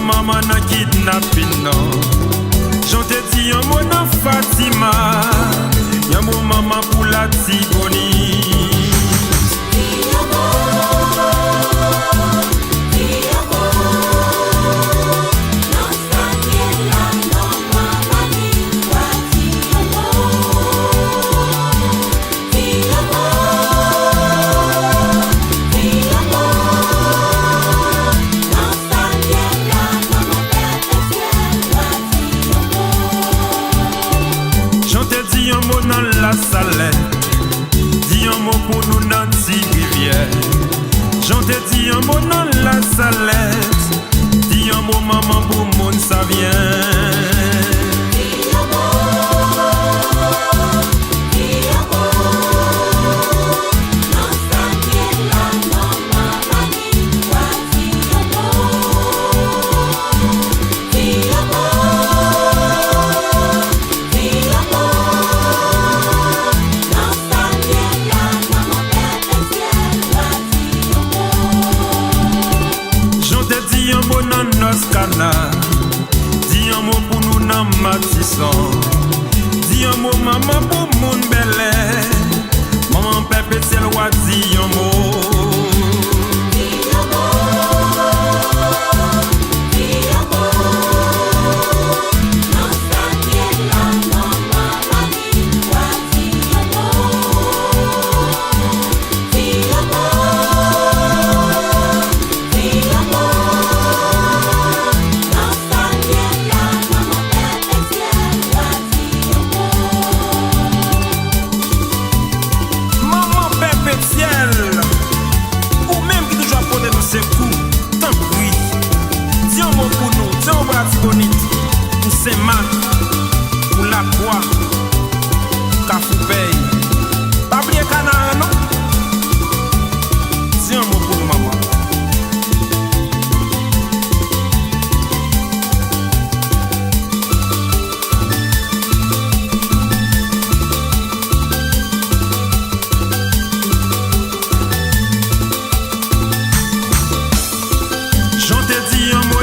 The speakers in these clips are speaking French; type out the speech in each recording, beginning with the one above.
maman nan kidnapping non. J'en te dis un mot dans Fatima, y'a mon maman pour la Tigoni. Dis un mot dans la salette, dis un mot pour nous dans ti rivière. J'en te dis un mot dans la salette, dis un mot maman pour mon ça vient. Dis un mot dans nos canards, dis un mot pour nous dans Matisson. Dis un mot maman pour mon belé, maman pépé c'est le roi, dis un mot. Ou même qui toujours apporte nous ses coups, tant pis. Dis un mot pour nous, dis un mot pour bonite, pour Saint-Marc, pour la croix, Cafoupey. Pas oublier Canard, non? Dis un mot pour nous, maman.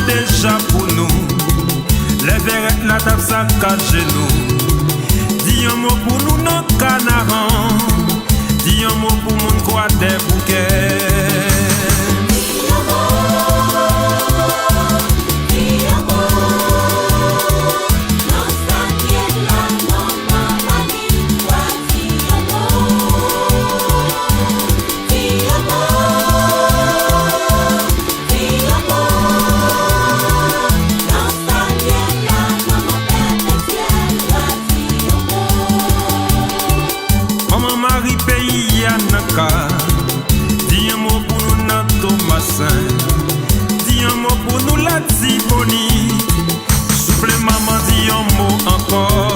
Déjà pour nous, les verrettes la table ça quatre genoux. Dis un mot pour nous nos canards, dis un mot pour mon quoi des bouquets. Dis un mot pour nous dans Thomasin, dis un mot pour nous la Tigoni. Souffle maman, dis un mot encore.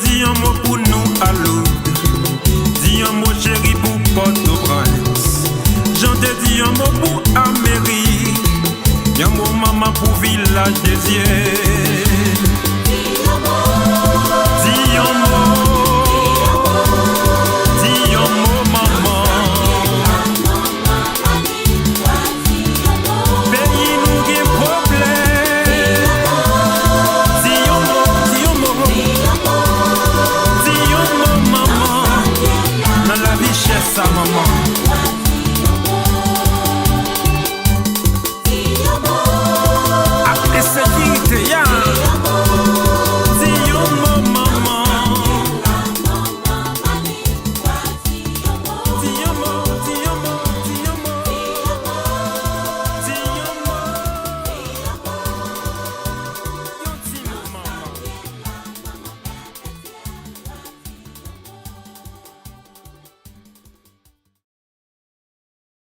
Dis un mot pour nous à l'eau, dis un mot chéri pour Port-au-Prince. J'en te dis un mot pour Amérique, un mot maman pour Village des Yeux.